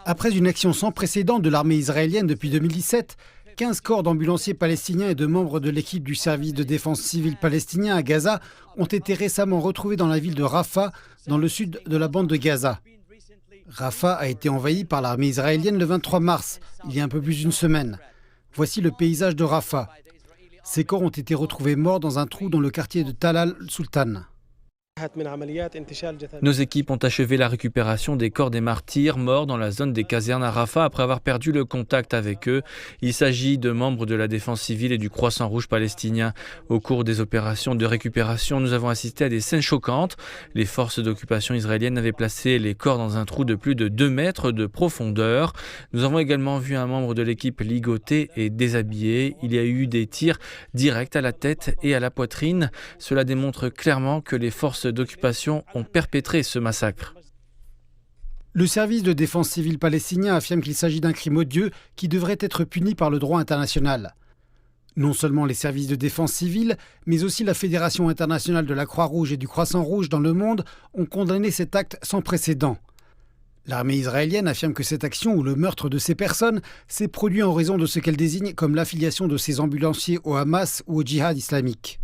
Après une action sans précédent de l'armée israélienne depuis 2017, 15 corps d'ambulanciers palestiniens et de membres de l'équipe du service de défense civile palestinien à Gaza ont été récemment retrouvés dans la ville de Rafah, dans le sud de la bande de Gaza. Rafah a été envahie par l'armée israélienne le 23 mars, il y a un peu plus d'une semaine. Voici le paysage de Rafah. Ces corps ont été retrouvés morts dans un trou dans le quartier de Tal al-Sultan. Nos équipes ont achevé la récupération des corps des martyrs morts dans la zone des casernes à Rafah après avoir perdu le contact avec eux. Il s'agit de membres de la défense civile et du Croissant-Rouge palestinien. Au cours des opérations de récupération, nous avons assisté à des scènes choquantes. Les forces d'occupation israéliennes avaient placé les corps dans un trou de plus de 2 mètres de profondeur. Nous avons également vu un membre de l'équipe ligoté et déshabillé. Il y a eu des tirs directs à la tête et à la poitrine. Cela démontre clairement que les forces d'occupation ont perpétré ce massacre. Le service de défense civile palestinien affirme qu'il s'agit d'un crime odieux qui devrait être puni par le droit international. Non seulement les services de défense civile, mais aussi la Fédération internationale de la Croix-Rouge et du Croissant-Rouge dans le monde ont condamné cet acte sans précédent. L'armée israélienne affirme que cette action ou le meurtre de ces personnes s'est produit en raison de ce qu'elle désigne comme l'affiliation de ces ambulanciers au Hamas ou au djihad islamique.